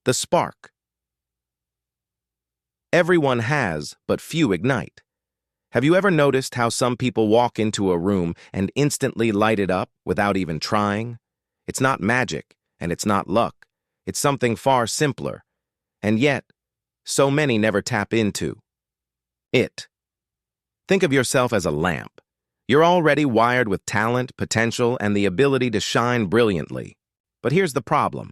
The spark. Everyone has, but few ignite. Have you ever noticed how some people walk into a room and instantly light it up without even trying? It's not magic, and it's not luck. It's something far simpler. And yet, so many never tap into it. Think of yourself as a lamp. You're already wired with talent, potential, and the ability to shine brilliantly. But here's the problem.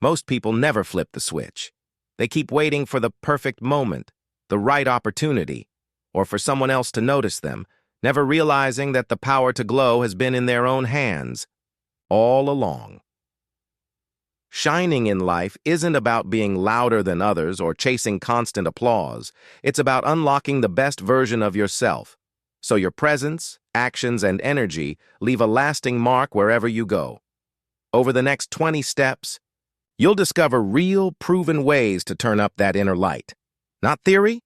Most people never flip the switch. They keep waiting for the perfect moment, the right opportunity, or for someone else to notice them, never realizing that the power to glow has been in their own hands all along. Shining in life isn't about being louder than others or chasing constant applause. It's about unlocking the best version of yourself, so your presence, actions, and energy leave a lasting mark wherever you go. Over the next 20 steps, you'll discover real, proven ways to turn up that inner light. Not theory,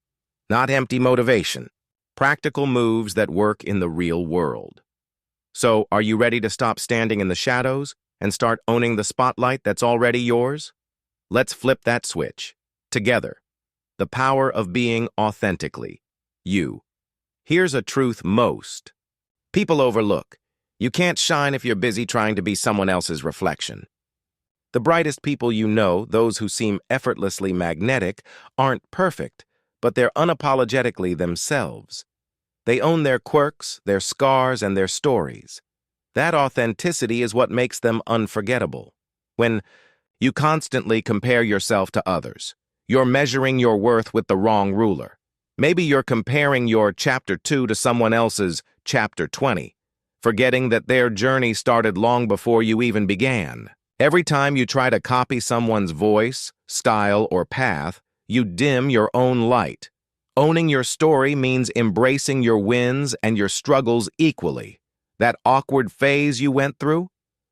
not empty motivation. Practical moves that work in the real world. So, are you ready to stop standing in the shadows and start owning the spotlight that's already yours? Let's flip that switch. Together. The power of being authentically you. Here's a truth most people overlook. You can't shine if you're busy trying to be someone else's reflection. The brightest people you know, those who seem effortlessly magnetic, aren't perfect, but they're unapologetically themselves. They own their quirks, their scars, and their stories. That authenticity is what makes them unforgettable. When you constantly compare yourself to others, you're measuring your worth with the wrong ruler. Maybe you're comparing your chapter 2 to someone else's chapter 20, forgetting that their journey started long before you even began. Every time you try to copy someone's voice, style, or path, you dim your own light. Owning your story means embracing your wins and your struggles equally. That awkward phase you went through,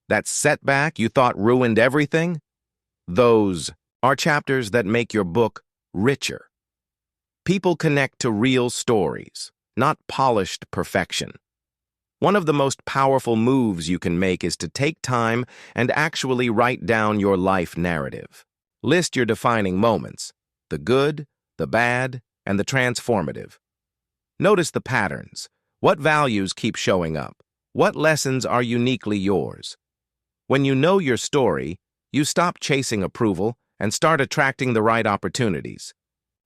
that setback you thought ruined everything, those are chapters that make your book richer. People connect to real stories, not polished perfection. One of the most powerful moves you can make is to take time and actually write down your life narrative. List your defining moments, the good, the bad, and the transformative. Notice the patterns. What values keep showing up? What lessons are uniquely yours? When you know your story, you stop chasing approval and start attracting the right opportunities.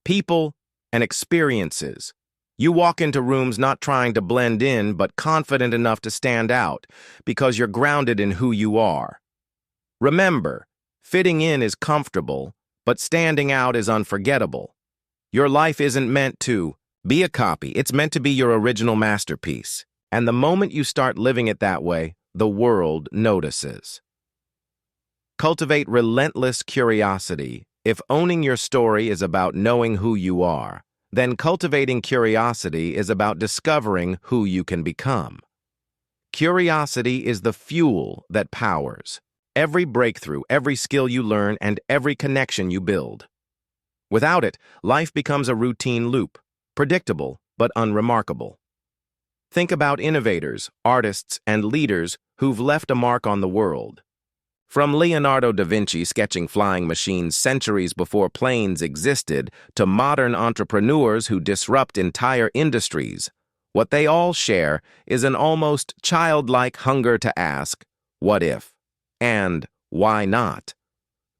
People and experiences. You walk into rooms not trying to blend in, but confident enough to stand out because you're grounded in who you are. Remember, fitting in is comfortable, but standing out is unforgettable. Your life isn't meant to be a copy. It's meant to be your original masterpiece. And the moment you start living it that way, the world notices. Cultivate relentless curiosity. If owning your story is about knowing who you are, then cultivating curiosity is about discovering who you can become. Curiosity is the fuel that powers every breakthrough, every skill you learn, and every connection you build. Without it, life becomes a routine loop, predictable but unremarkable. Think about innovators, artists, and leaders who've left a mark on the world. From Leonardo da Vinci sketching flying machines centuries before planes existed to modern entrepreneurs who disrupt entire industries, what they all share is an almost childlike hunger to ask, what if? And why not?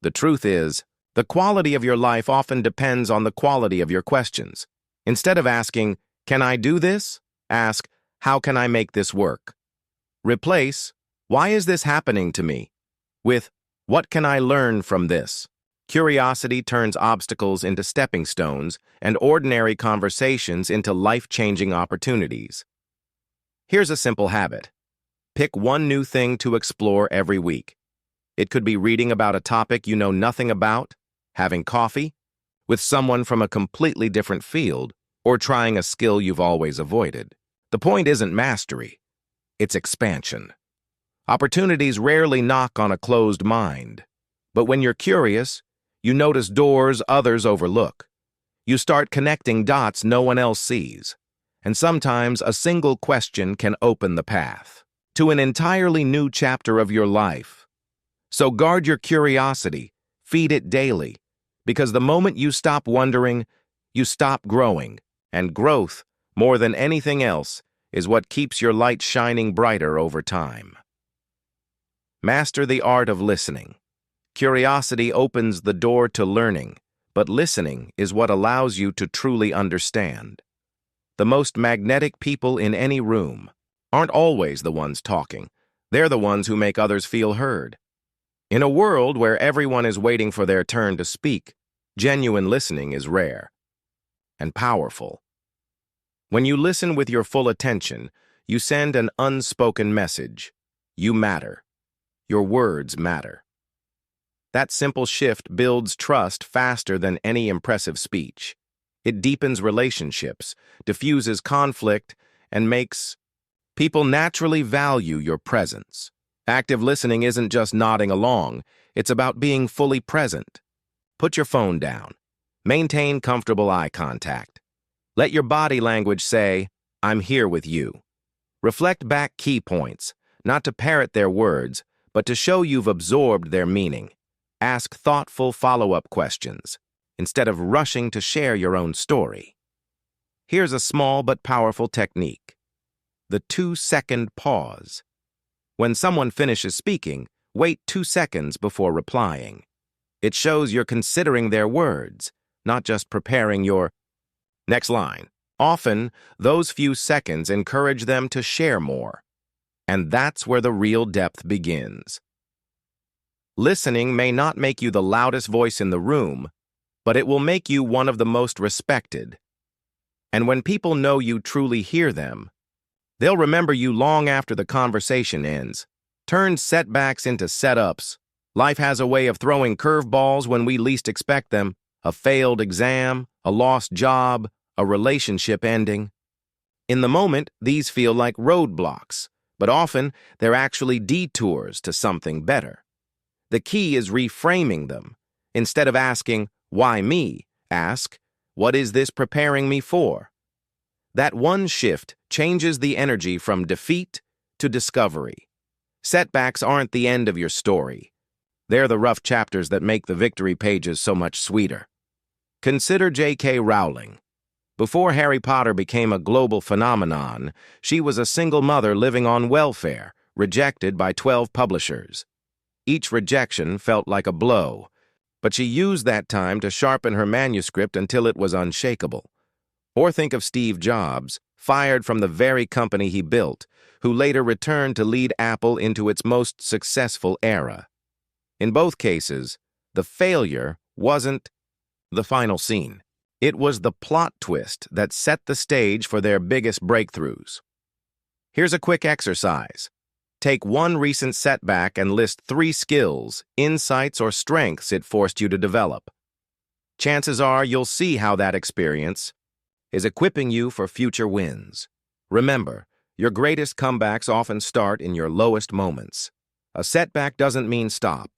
The truth is, the quality of your life often depends on the quality of your questions. Instead of asking, can I do this? Ask, how can I make this work? Replace, why is this happening to me? With, what can I learn from this? Curiosity turns obstacles into stepping stones and ordinary conversations into life-changing opportunities. Here's a simple habit. Pick one new thing to explore every week. It could be reading about a topic you know nothing about, having coffee with someone from a completely different field, or trying a skill you've always avoided. The point isn't mastery, it's expansion. Opportunities rarely knock on a closed mind, but when you're curious, you notice doors others overlook. You start connecting dots no one else sees, and sometimes a single question can open the path to an entirely new chapter of your life. So guard your curiosity, Feed it daily, because the moment you stop wondering, you stop growing, and growth, more than anything else, is what keeps your light shining brighter over time. Master the art of listening. Curiosity opens the door to learning, but listening is what allows you to truly understand. The most magnetic people in any room aren't always the ones talking. They're the ones who make others feel heard. In a world where everyone is waiting for their turn to speak, genuine listening is rare and powerful. When you listen with your full attention, you send an unspoken message. You matter. Your words matter. That simple shift builds trust faster than any impressive speech. It deepens relationships, diffuses conflict, and makes people naturally value your presence. Active listening isn't just nodding along, it's about being fully present. Put your phone down. Maintain comfortable eye contact. Let your body language say, "I'm here with you." Reflect back key points, not to parrot their words, but to show you've absorbed their meaning. Ask thoughtful follow-up questions, instead of rushing to share your own story. Here's a small but powerful technique. The 2-second pause. When someone finishes speaking, wait 2 seconds before replying. It shows you're considering their words, not just preparing your next line. Often, those few seconds encourage them to share more. And that's where the real depth begins. Listening may not make you the loudest voice in the room, but it will make you one of the most respected. And when people know you truly hear them, they'll remember you long after the conversation ends. Turn setbacks into setups. Life has a way of throwing curveballs when we least expect them. A failed exam, a lost job, a relationship ending. In the moment, these feel like roadblocks, but often they're actually detours to something better. The key is reframing them. Instead of asking, "Why me?" ask, "What is this preparing me for?" That one shift changes the energy from defeat to discovery. Setbacks aren't the end of your story. They're the rough chapters that make the victory pages so much sweeter. Consider J.K. Rowling. Before Harry Potter became a global phenomenon, she was a single mother living on welfare, rejected by 12 publishers. Each rejection felt like a blow, but she used that time to sharpen her manuscript until it was unshakable. Or think of Steve Jobs, fired from the very company he built, who later returned to lead Apple into its most successful era. In both cases, the failure wasn't the final scene. It was the plot twist that set the stage for their biggest breakthroughs. Here's a quick exercise. Take one recent setback and list 3 skills, insights, or strengths it forced you to develop. Chances are you'll see how that experience is equipping you for future wins. Remember, your greatest comebacks often start in your lowest moments. A setback doesn't mean stop.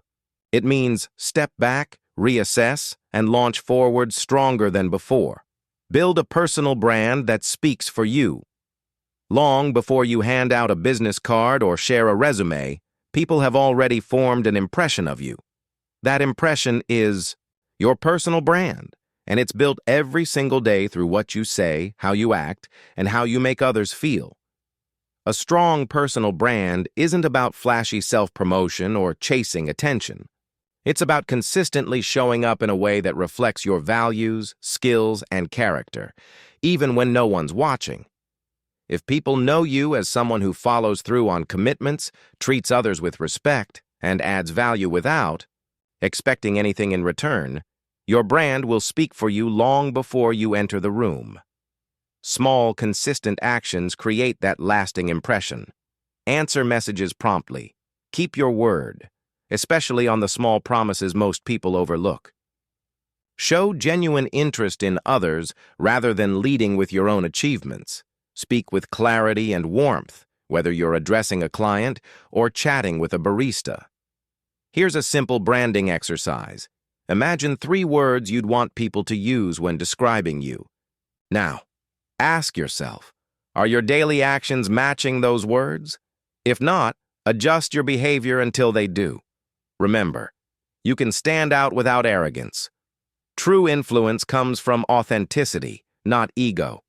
It means step back, reassess, and launch forward stronger than before. Build a personal brand that speaks for you. Long before you hand out a business card or share a resume, people have already formed an impression of you. That impression is your personal brand, and it's built every single day through what you say, how you act, and how you make others feel. A strong personal brand isn't about flashy self-promotion or chasing attention. It's about consistently showing up in a way that reflects your values, skills, and character, even when no one's watching. If people know you as someone who follows through on commitments, treats others with respect, and adds value without expecting anything in return, your brand will speak for you long before you enter the room. Small, consistent actions create that lasting impression. Answer messages promptly. Keep your word, especially on the small promises most people overlook. Show genuine interest in others rather than leading with your own achievements. Speak with clarity and warmth, whether you're addressing a client or chatting with a barista. Here's a simple branding exercise. Imagine 3 words you'd want people to use when describing you. Now, ask yourself, are your daily actions matching those words? If not, adjust your behavior until they do. Remember, You can stand out without arrogance. True influence comes from authenticity, not ego.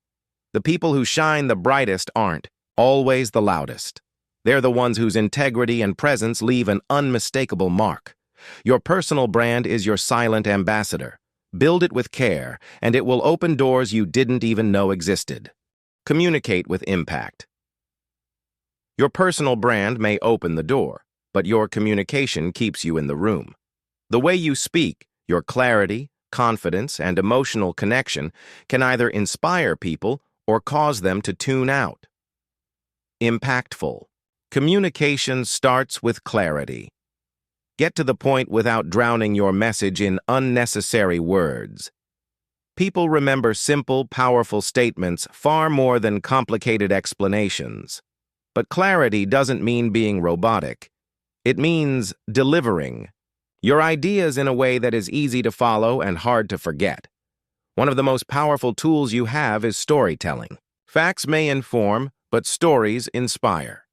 The people who shine the brightest aren't always the loudest. They're the ones whose integrity and presence leave an unmistakable mark. Your personal brand is your silent ambassador. Build it with care, and it will open doors you didn't even know existed. Communicate with impact. Your personal brand may open the door, but your communication keeps you in the room. The way you speak, your clarity, confidence, and emotional connection can either inspire people or cause them to tune out. Impactful. Communication starts with clarity. Get to the point without drowning your message in unnecessary words. People remember simple, powerful statements far more than complicated explanations. But clarity doesn't mean being robotic. It means delivering your ideas in a way that is easy to follow and hard to forget. One of the most powerful tools you have is storytelling. Facts may inform, but stories inspire.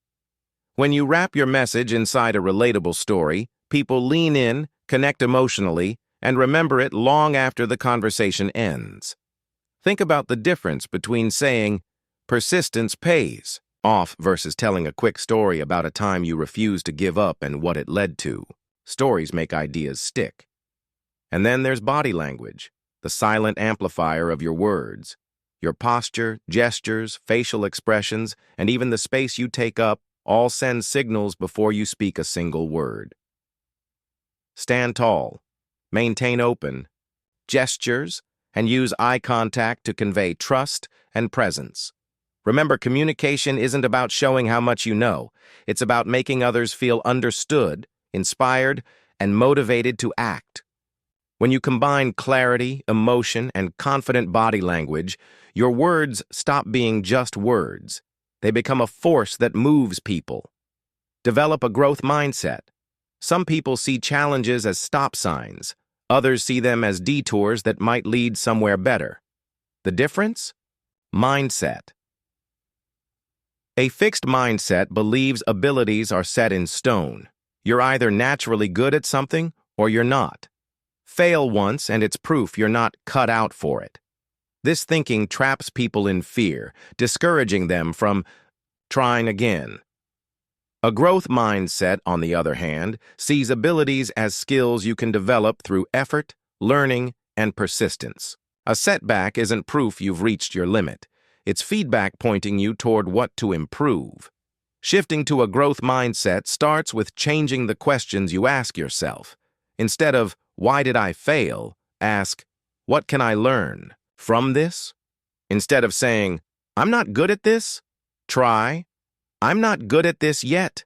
When you wrap your message inside a relatable story, people lean in, connect emotionally, and remember it long after the conversation ends. Think about the difference between saying, "Persistence pays," off versus telling a quick story about a time you refused to give up and what it led to. Stories make ideas stick. And then there's body language, the silent amplifier of your words. Your posture, gestures, facial expressions, and even the space you take up all send signals before you speak a single word. Stand tall, maintain open gestures, and use eye contact to convey trust and presence. Remember, communication isn't about showing how much you know. It's about making others feel understood, inspired, and motivated to act. When you combine clarity, emotion, and confident body language, your words stop being just words. They become a force that moves people. Develop a growth mindset. Some people see challenges as stop signs. Others see them as detours that might lead somewhere better. The difference? Mindset. A fixed mindset believes abilities are set in stone. You're either naturally good at something or you're not. Fail once and it's proof you're not cut out for it. This thinking traps people in fear, discouraging them from trying again. A growth mindset, on the other hand, sees abilities as skills you can develop through effort, learning, and persistence. A setback isn't proof you've reached your limit. It's feedback pointing you toward what to improve. Shifting to a growth mindset starts with changing the questions you ask yourself. Instead of, "Why did I fail?" ask, "What can I learn from this?" Instead of saying, "I'm not good at this," try, "I'm not good at this yet."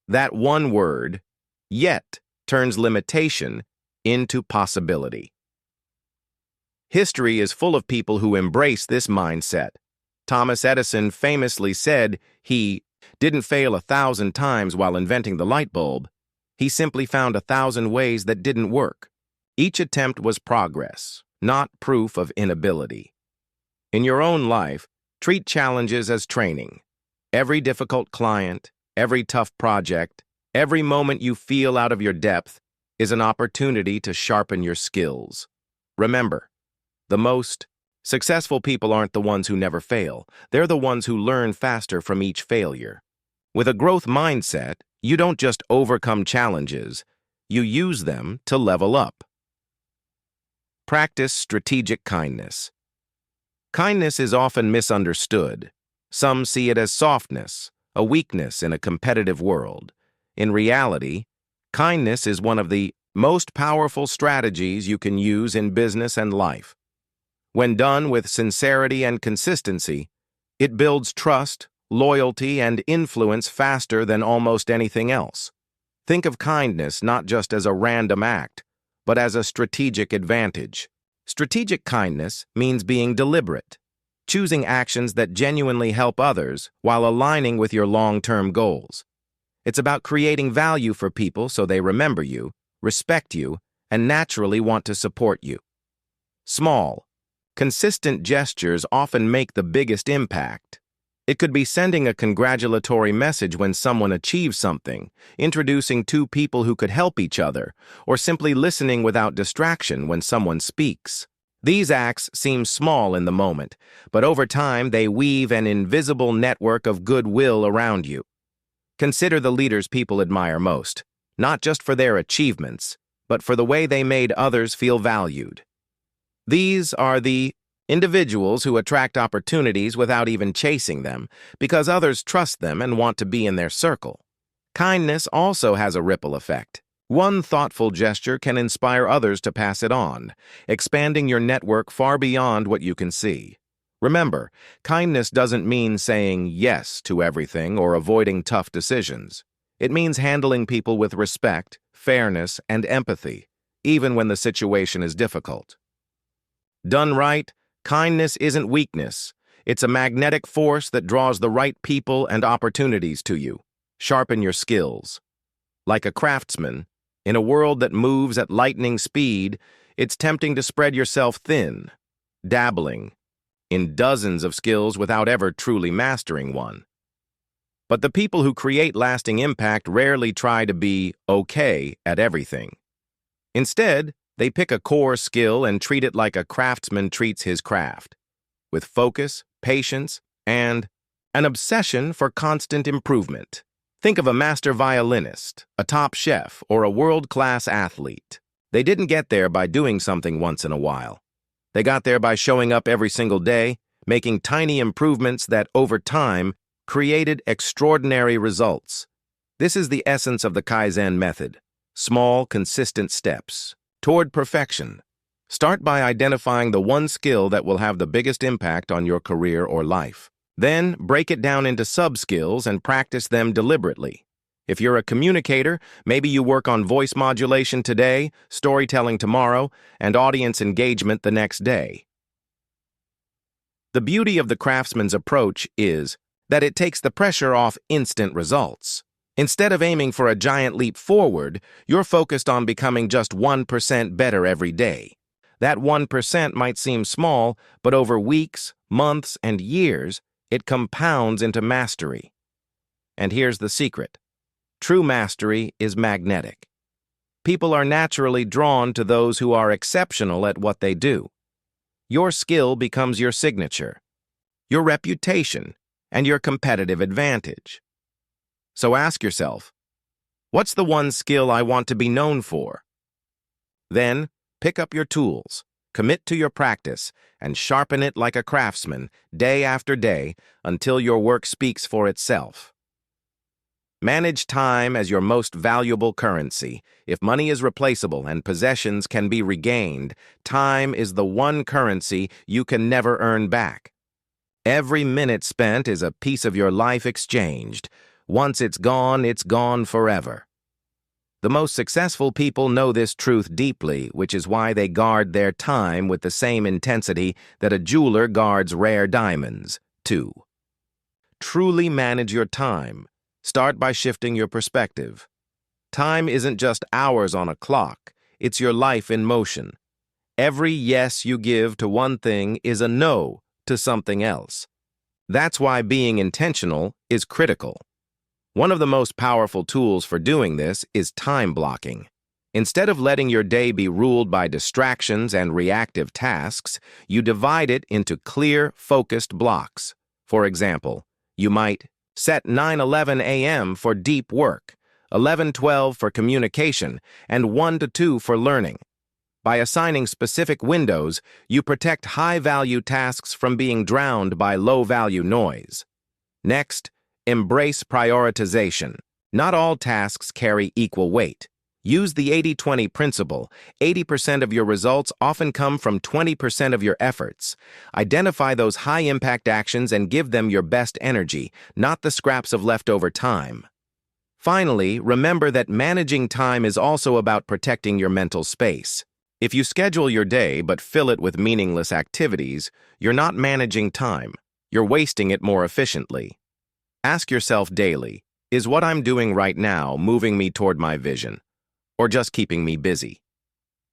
That one word, yet, turns limitation into possibility. History is full of people who embrace this mindset. Thomas Edison famously said he didn't fail 1,000 times while inventing the light bulb. He simply found 1,000 ways that didn't work. Each attempt was progress, not proof of inability. In your own life, treat challenges as training. Every difficult client, every tough project, every moment you feel out of your depth is an opportunity to sharpen your skills. Remember, the most successful people aren't the ones who never fail. They're the ones who learn faster from each failure. With a growth mindset, you don't just overcome challenges, you use them to level up. Practice strategic kindness. Kindness is often misunderstood. Some see it as softness, a weakness in a competitive world. In reality, kindness is one of the most powerful strategies you can use in business and life. When done with sincerity and consistency, it builds trust, loyalty, and influence faster than almost anything else. Think of kindness not just as a random act, but as a strategic advantage. Strategic kindness means being deliberate, choosing actions that genuinely help others while aligning with your long-term goals. It's about creating value for people so they remember you, respect you, and naturally want to support you. Small, consistent gestures often make the biggest impact. It could be sending a congratulatory message when someone achieves something, introducing two people who could help each other, or simply listening without distraction when someone speaks. These acts seem small in the moment, but over time they weave an invisible network of goodwill around you. Consider the leaders people admire most, not just for their achievements, but for the way they made others feel valued. These are the individuals who attract opportunities without even chasing them, because others trust them and want to be in their circle. Kindness also has a ripple effect. One thoughtful gesture can inspire others to pass it on, expanding your network far beyond what you can see. Remember, kindness doesn't mean saying yes to everything or avoiding tough decisions. It means handling people with respect, fairness, and empathy, even when the situation is difficult. Done right, kindness isn't weakness. It's a magnetic force that draws the right people and opportunities to you. Sharpen your skills. Like a craftsman, in a world that moves at lightning speed, it's tempting to spread yourself thin, dabbling in dozens of skills without ever truly mastering one. But the people who create lasting impact rarely try to be okay at everything. Instead, they pick a core skill and treat it like a craftsman treats his craft, with focus, patience, and an obsession for constant improvement. Think of a master violinist, a top chef, or a world-class athlete. They didn't get there by doing something once in a while. They got there by showing up every single day, making tiny improvements that, over time, created extraordinary results. This is the essence of the Kaizen method: small, consistent steps toward perfection. Start by identifying the one skill that will have the biggest impact on your career or life. Then, break it down into sub-skills and practice them deliberately. If you're a communicator, maybe you work on voice modulation today, storytelling tomorrow, and audience engagement the next day. The beauty of the craftsman's approach is that it takes the pressure off instant results. Instead of aiming for a giant leap forward, you're focused on becoming just 1% better every day. That 1% might seem small, but over weeks, months, and years, it compounds into mastery. And here's the secret. True mastery is magnetic. People are naturally drawn to those who are exceptional at what they do. Your skill becomes your signature, your reputation, and your competitive advantage. So ask yourself, what's the one skill I want to be known for? Then, pick up your tools, commit to your practice, and sharpen it like a craftsman, day after day, until your work speaks for itself. Manage time as your most valuable currency. If money is replaceable and possessions can be regained, time is the one currency you can never earn back. Every minute spent is a piece of your life exchanged. Once it's gone forever. The most successful people know this truth deeply, which is why they guard their time with the same intensity that a jeweler guards rare diamonds, too. Truly manage your time. Start by shifting your perspective. Time isn't just hours on a clock, it's your life in motion. Every yes you give to one thing is a no to something else. That's why being intentional is critical. One of the most powerful tools for doing this is time blocking. Instead of letting your day be ruled by distractions and reactive tasks, you divide it into clear, focused blocks. For example, you might set 9:11 a.m. for deep work, 11:12 for communication, and 1 to 2 for learning. By assigning specific windows, you protect high-value tasks from being drowned by low-value noise. Next, embrace prioritization. Not all tasks carry equal weight. Use the 80-20 principle. 80% of your results often come from 20% of your efforts. Identify those high-impact actions and give them your best energy, not the scraps of leftover time. Finally, remember that managing time is also about protecting your mental space. If you schedule your day but fill it with meaningless activities, you're not managing time. You're wasting it more efficiently. Ask yourself daily, is what I'm doing right now moving me toward my vision, or just keeping me busy?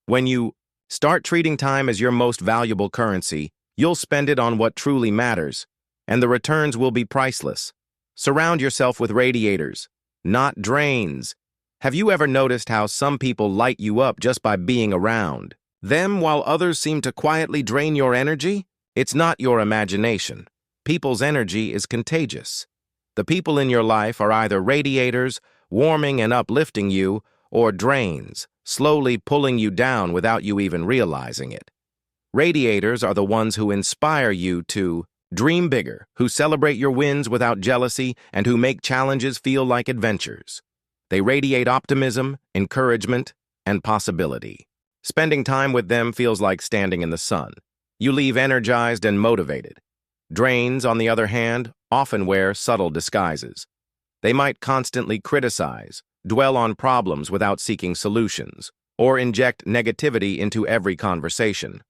When you start treating time as your most valuable currency, you'll spend it on what truly matters, and the returns will be priceless. Surround yourself with radiators, not drains. Have you ever noticed how some people light you up just by being around them while others seem to quietly drain your energy? It's not your imagination. People's energy is contagious. The people in your life are either radiators, warming and uplifting you, or drains, slowly pulling you down without you even realizing it. Radiators are the ones who inspire you to dream bigger, who celebrate your wins without jealousy, and who make challenges feel like adventures. They radiate optimism, encouragement, and possibility. Spending time with them feels like standing in the sun. You leave energized and motivated. Drains, on the other hand, often wear subtle disguises. They might constantly criticize, dwell on problems without seeking solutions, or inject negativity into every conversation.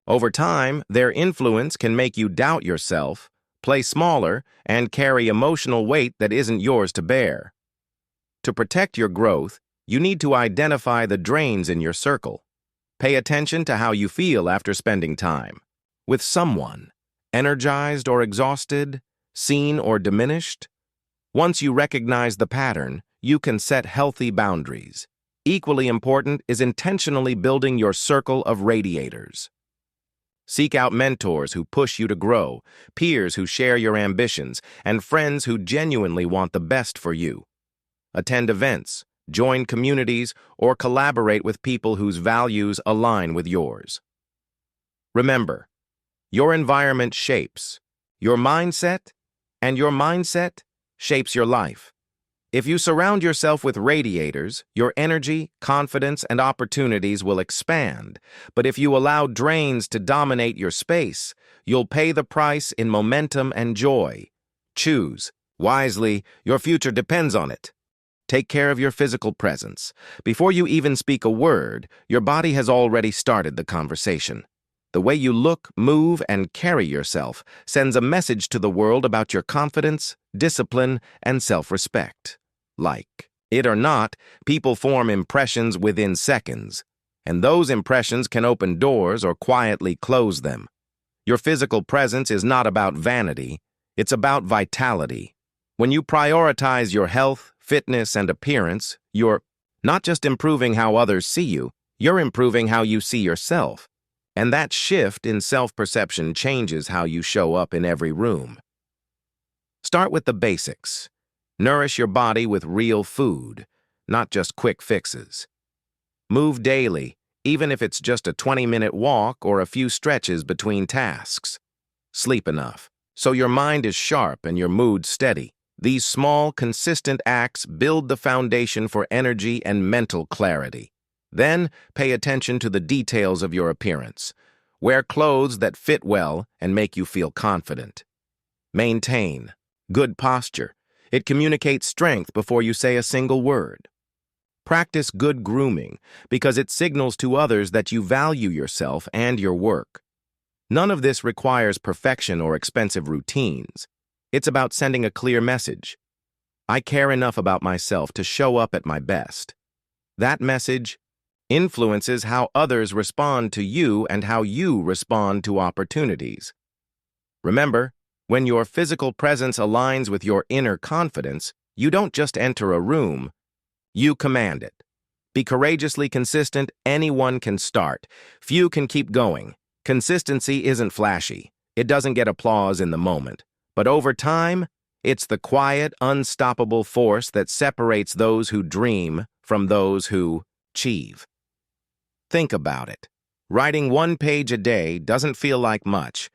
Over time, their influence can make you doubt yourself, play smaller, and carry emotional weight that isn't yours to bear. To protect your growth, you need to identify the drains in your circle. Pay attention to how you feel after spending time with someone, energized or exhausted, seen or diminished. Once you recognize the pattern, you can set healthy boundaries. Equally important is intentionally building your circle of radiators. Seek out mentors who push you to grow, peers who share your ambitions, and friends who genuinely want the best for you. Attend events, join communities, or collaborate with people whose values align with yours. Remember, your environment shapes your mindset, and your mindset shapes your life. If you surround yourself with radiators, your energy, confidence, and opportunities will expand. But if you allow drains to dominate your space, you'll pay the price in momentum and joy. Choose wisely. Your future depends on it. Take care of your physical presence. Before you even speak a word, your body has already started the conversation. The way you look, move, and carry yourself sends a message to the world about your confidence, discipline, and self-respect. Like it or not, people form impressions within seconds, and those impressions can open doors or quietly close them. Your physical presence is not about vanity, it's about vitality. When you prioritize your health, fitness, and appearance, you're not just improving how others see you, you're improving how you see yourself. And that shift in self-perception changes how you show up in every room. Start with the basics. Nourish your body with real food, not just quick fixes. Move daily, even if it's just a 20-minute walk or a few stretches between tasks. Sleep enough, so your mind is sharp and your mood steady. These small, consistent acts build the foundation for energy and mental clarity. Then, pay attention to the details of your appearance. Wear clothes that fit well and make you feel confident. Maintain good posture. It communicates strength before you say a single word. Practice good grooming because it signals to others that you value yourself and your work. None of this requires perfection or expensive routines. It's about sending a clear message. I care enough about myself to show up at my best. That message influences how others respond to you and how you respond to opportunities. Remember, when your physical presence aligns with your inner confidence, you don't just enter a room, you command it. Be courageously consistent. Anyone can start. Few can keep going. Consistency isn't flashy. It doesn't get applause in the moment. But over time, it's the quiet, unstoppable force that separates those who dream from those who achieve. Think about it. Writing 1 page a day doesn't feel like much,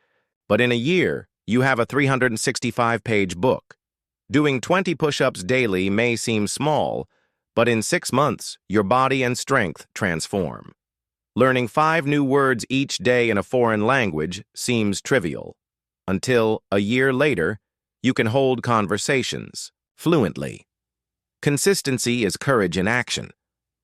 but in a year, you have a 365-page book. Doing 20 push-ups daily may seem small, but in 6 months, your body and strength transform. Learning 5 new words each day in a foreign language seems trivial, until a year later, you can hold conversations fluently. Consistency is courage in action.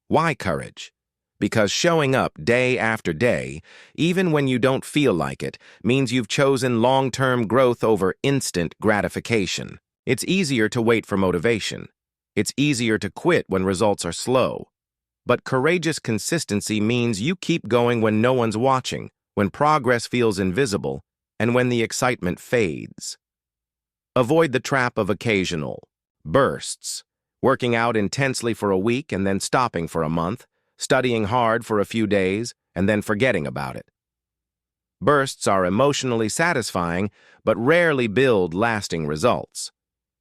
Why courage? Because showing up day after day, even when you don't feel like it, means you've chosen long-term growth over instant gratification. It's easier to wait for motivation. It's easier to quit when results are slow. But courageous consistency means you keep going when no one's watching, when progress feels invisible, and when the excitement fades. Avoid the trap of occasional bursts, working out intensely for a week and then stopping for a month, studying hard for a few days and then forgetting about it. Bursts are emotionally satisfying, but rarely build lasting results.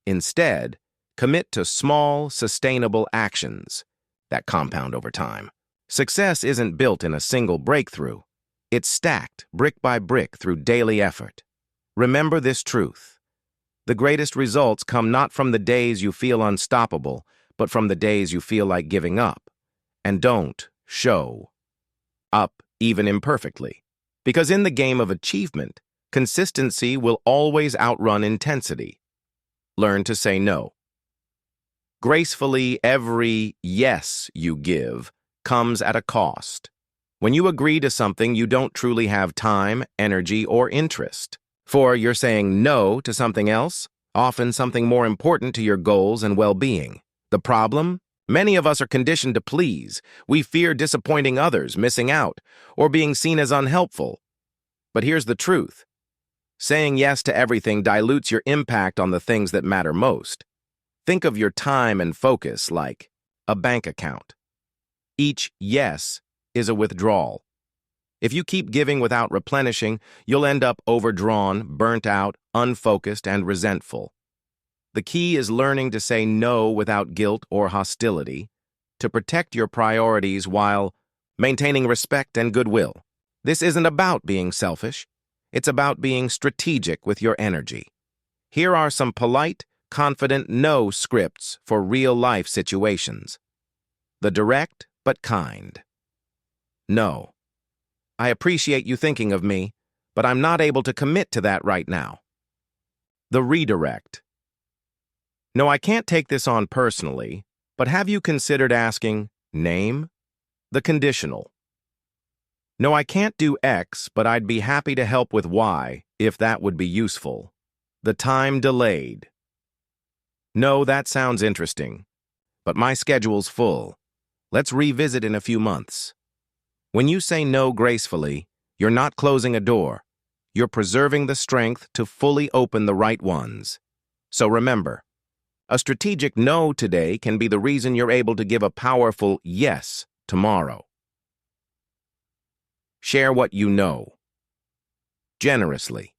Instead, commit to small, sustainable actions that compound over time. Success isn't built in a single breakthrough. It's stacked brick by brick through daily effort. Remember this truth. The greatest results come not from the days you feel unstoppable, but from the days you feel like giving up. And don't show up even imperfectly. Because in the game of achievement, consistency will always outrun intensity. Learn to say no. Gracefully, every yes you give comes at a cost. When you agree to something, you don't truly have time, energy, or interest. For you're saying no to something else, often something more important to your goals and well-being. The problem? Many of us are conditioned to please. We fear disappointing others, missing out, or being seen as unhelpful. But here's the truth. Saying yes to everything dilutes your impact on the things that matter most. Think of your time and focus like a bank account. Each yes is a withdrawal. If you keep giving without replenishing, you'll end up overdrawn, burnt out, unfocused, and resentful. The key is learning to say no without guilt or hostility, to protect your priorities while maintaining respect and goodwill. This isn't about being selfish. It's about being strategic with your energy. Here are some polite, confident no scripts for real-life situations. The direct but kind. No. I appreciate you thinking of me, but I'm not able to commit to that right now. The redirect. No, I can't take this on personally, but have you considered asking, name? The conditional. No, I can't do X, but I'd be happy to help with Y, if that would be useful. The time delayed. No, that sounds interesting, but my schedule's full. Let's revisit in a few months. When you say no gracefully, you're not closing a door. You're preserving the strength to fully open the right ones. So remember, a strategic no today can be the reason you're able to give a powerful yes tomorrow. Share what you know. Generously.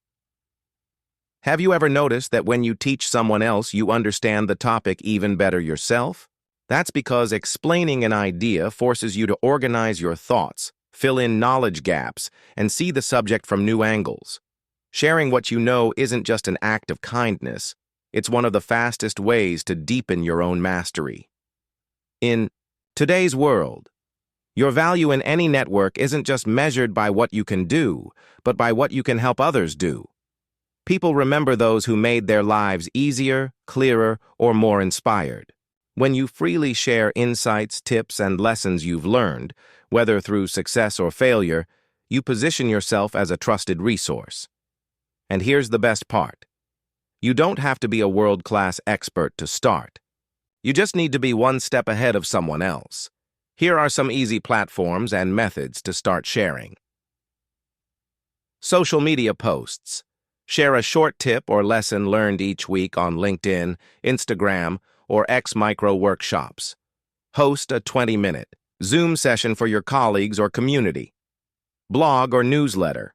Have you ever noticed that when you teach someone else, you understand the topic even better yourself? That's because explaining an idea forces you to organize your thoughts, fill in knowledge gaps, and see the subject from new angles. Sharing what you know isn't just an act of kindness. It's one of the fastest ways to deepen your own mastery. In today's world, your value in any network isn't just measured by what you can do, but by what you can help others do. People remember those who made their lives easier, clearer, or more inspired. When you freely share insights, tips, and lessons you've learned, whether through success or failure, you position yourself as a trusted resource. And here's the best part. You don't have to be a world-class expert to start. You just need to be one step ahead of someone else. Here are some easy platforms and methods to start sharing. Social media posts. Share a short tip or lesson learned each week on LinkedIn, Instagram, or X Micro workshops. Host a 20-minute Zoom session for your colleagues or community. Blog or newsletter.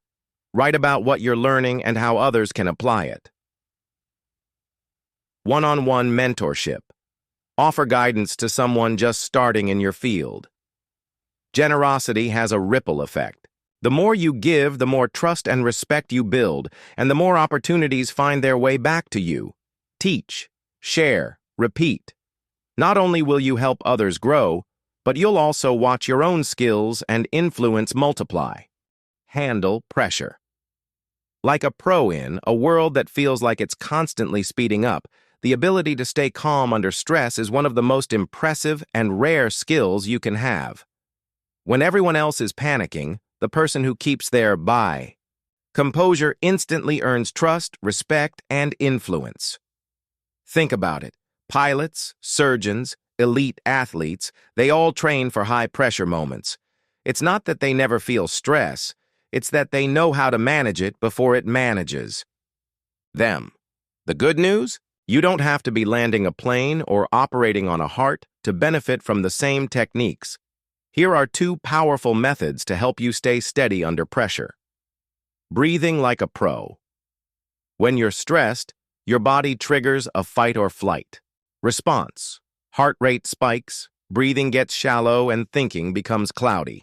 Write about what you're learning and how others can apply it. One-on-one mentorship. Offer guidance to someone just starting in your field. Generosity has a ripple effect. The more you give, the more trust and respect you build, and the more opportunities find their way back to you. Teach, share, repeat. Not only will you help others grow, but you'll also watch your own skills and influence multiply. Handle pressure. Like a pro in a world that feels like it's constantly speeding up, the ability to stay calm under stress is one of the most impressive and rare skills you can have. When everyone else is panicking, the person who keeps their composure instantly earns trust, respect, and influence. Think about it. Pilots, surgeons, elite athletes, they all train for high-pressure moments. It's not that they never feel stress, it's that they know how to manage it before it manages them. The good news? You don't have to be landing a plane or operating on a heart to benefit from the same techniques. Here are two powerful methods to help you stay steady under pressure. Breathing like a pro. When you're stressed, your body triggers a fight or flight response. Heart rate spikes, breathing gets shallow, and thinking becomes cloudy.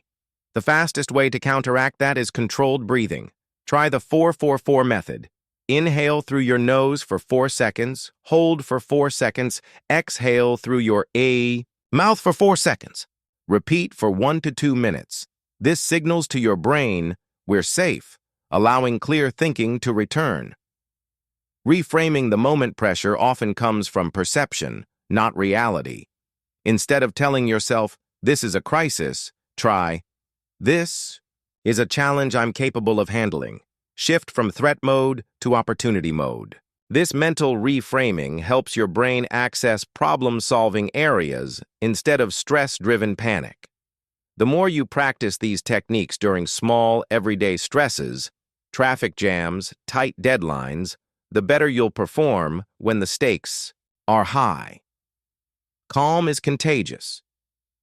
The fastest way to counteract that is controlled breathing. Try the 4-4-4 method. Inhale through your nose for 4 seconds, hold for 4 seconds, exhale through your mouth for 4 seconds. Repeat for 1 to 2 minutes. This signals to your brain, we're safe, allowing clear thinking to return. Reframing the moment pressure often comes from perception, not reality. Instead of telling yourself, this is a crisis, try, this is a challenge I'm capable of handling. Shift from threat mode to opportunity mode. This mental reframing helps your brain access problem-solving areas instead of stress-driven panic. The more you practice these techniques during small, everyday stresses, traffic jams, tight deadlines, the better you'll perform when the stakes are high. Calm is contagious.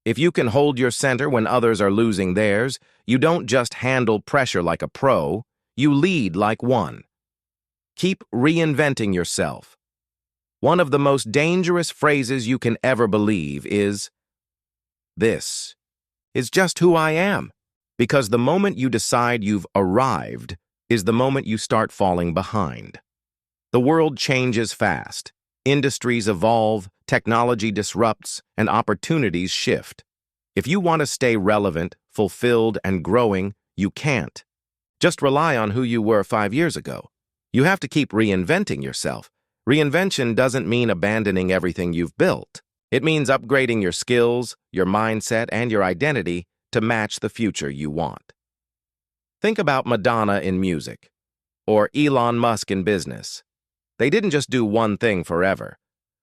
If you can hold your center when others are losing theirs, you don't just handle pressure like a pro, you lead like one. Keep reinventing yourself. One of the most dangerous phrases you can ever believe is, "This is just who I am," because the moment you decide you've arrived is the moment you start falling behind. The world changes fast. Industries evolve, technology disrupts, and opportunities shift. If you want to stay relevant, fulfilled, and growing, you can't just rely on who you were 5 years ago. You have to keep reinventing yourself. Reinvention doesn't mean abandoning everything you've built. It means upgrading your skills, your mindset, and your identity to match the future you want. Think about Madonna in music, or Elon Musk in business. They didn't just do one thing forever.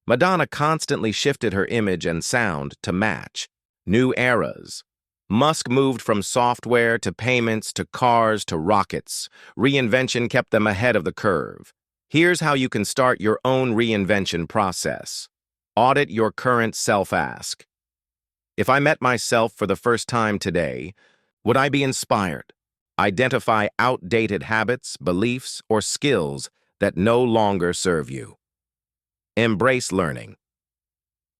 Madonna constantly shifted her image and sound to match new eras. Musk moved from software to payments to cars to rockets. Reinvention kept them ahead of the curve. Here's how you can start your own reinvention process. Audit your current self-ask. If I met myself for the first time today, would I be inspired? Identify outdated habits, beliefs, or skills that no longer serve you. Embrace learning.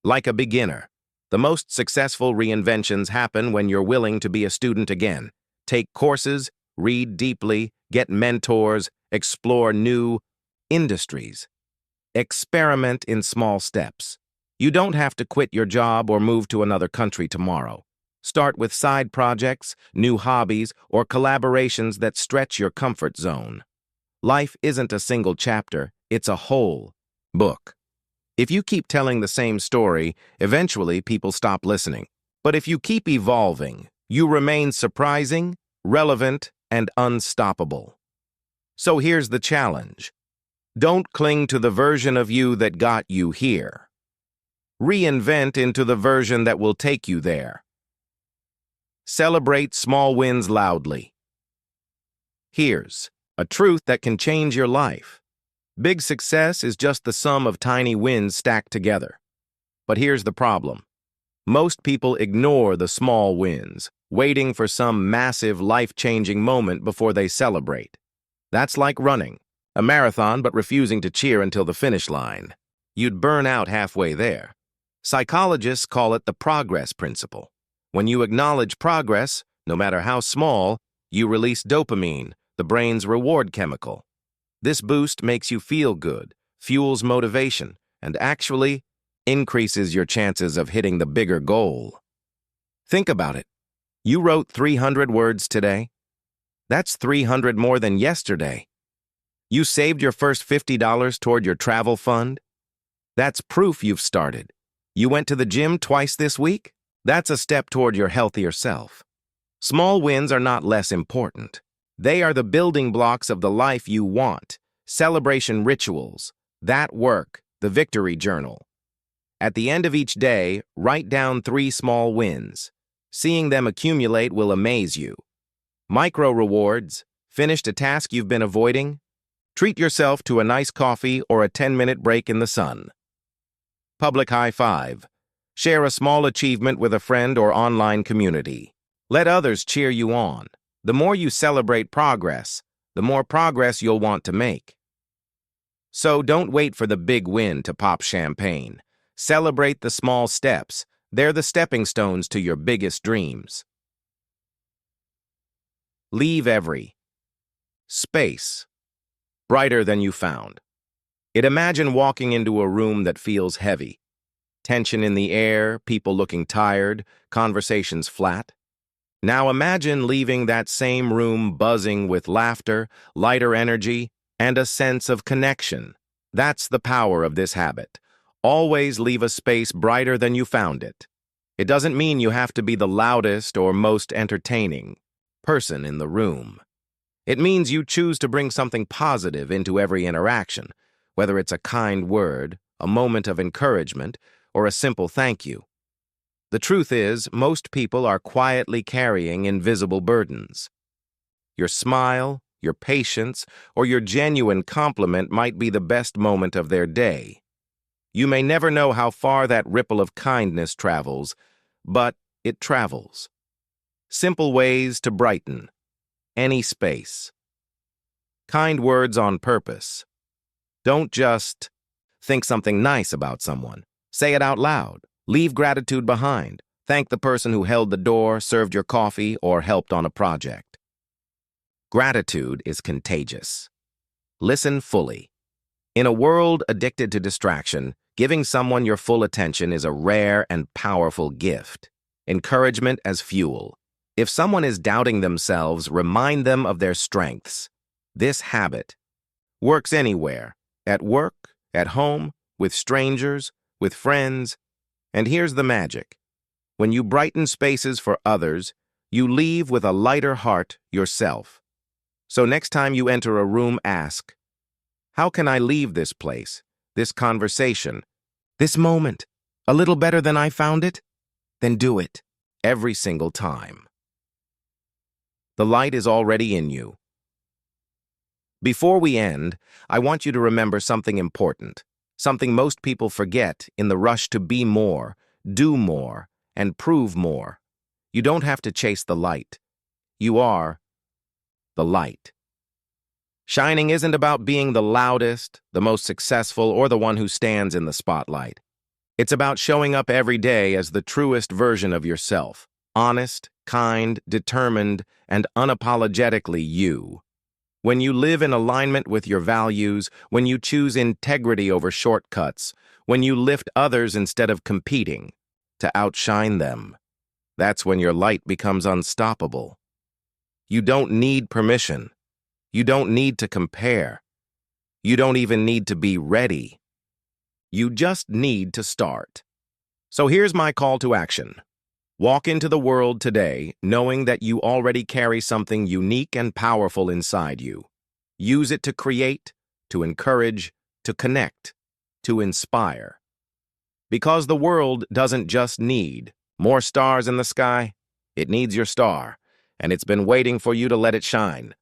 Like a beginner, the most successful reinventions happen when you're willing to be a student again. Take courses, read deeply, get mentors, explore new industries. Experiment in small steps. You don't have to quit your job or move to another country tomorrow. Start with side projects, new hobbies, or collaborations that stretch your comfort zone. Life isn't a single chapter, it's a whole book. If you keep telling the same story, eventually people stop listening. But if you keep evolving, you remain surprising, relevant, and unstoppable. So here's the challenge. Don't cling to the version of you that got you here. Reinvent into the version that will take you there. Celebrate small wins loudly. Here's a truth that can change your life. Big success is just the sum of tiny wins stacked together. But here's the problem. Most people ignore the small wins, waiting for some massive, life-changing moment before they celebrate. That's like running a marathon but refusing to cheer until the finish line. You'd burn out halfway there. Psychologists call it the progress principle. When you acknowledge progress, no matter how small, you release dopamine, the brain's reward chemical. This boost makes you feel good, fuels motivation, and actually increases your chances of hitting the bigger goal. Think about it. You wrote 300 words today. That's 300 more than yesterday. You saved your first $50 toward your travel fund. That's proof you've started. You went to the gym twice this week. That's a step toward your healthier self. Small wins are not less important. They are the building blocks of the life you want. Celebration rituals, that work, the victory journal. At the end of each day, write down 3 small wins. Seeing them accumulate will amaze you. Micro rewards, finished a task you've been avoiding, Treat yourself to a nice coffee or a 10-minute break in the sun. Public high five. Share a small achievement with a friend or online community. Let others cheer you on. The more you celebrate progress, the more progress you'll want to make. So don't wait for the big win to pop champagne. Celebrate the small steps. They're the stepping stones to your biggest dreams. Leave every space brighter than you found. Imagine walking into a room that feels heavy. Tension in the air, people looking tired, conversations flat. Now imagine leaving that same room buzzing with laughter, lighter energy, and a sense of connection. That's the power of this habit. Always leave a space brighter than you found it. It doesn't mean you have to be the loudest or most entertaining person in the room. It means you choose to bring something positive into every interaction, whether it's a kind word, a moment of encouragement, or a simple thank you. The truth is, most people are quietly carrying invisible burdens. Your smile, your patience, or your genuine compliment might be the best moment of their day. You may never know how far that ripple of kindness travels, but it travels. Simple ways to brighten any space. Kind words on purpose. Don't just think something nice about someone. Say it out loud. Leave gratitude behind. Thank the person who held the door, served your coffee, or helped on a project. Gratitude is contagious. Listen fully. In a world addicted to distraction, giving someone your full attention is a rare and powerful gift. Encouragement as fuel. If someone is doubting themselves, remind them of their strengths. This habit works anywhere, at work, at home, with strangers, with friends. And here's the magic. When you brighten spaces for others, you leave with a lighter heart yourself. So next time you enter a room, ask, how can I leave this place, this conversation, this moment, a little better than I found it? Then do it, every single time. The light is already in you. Before we end, I want you to remember something important, something most people forget in the rush to be more, do more, and prove more. You don't have to chase the light. You are the light. Shining isn't about being the loudest, the most successful, or the one who stands in the spotlight. It's about showing up every day as the truest version of yourself, honest, kind, determined, and unapologetically you. When you live in alignment with your values, when you choose integrity over shortcuts, when you lift others instead of competing to outshine them, that's when your light becomes unstoppable. You don't need permission. You don't need to compare. You don't even need to be ready. You just need to start. So here's my call to action. Walk into the world today knowing that you already carry something unique and powerful inside you. Use it to create, to encourage, to connect, to inspire. Because the world doesn't just need more stars in the sky, it needs your star, and it's been waiting for you to let it shine.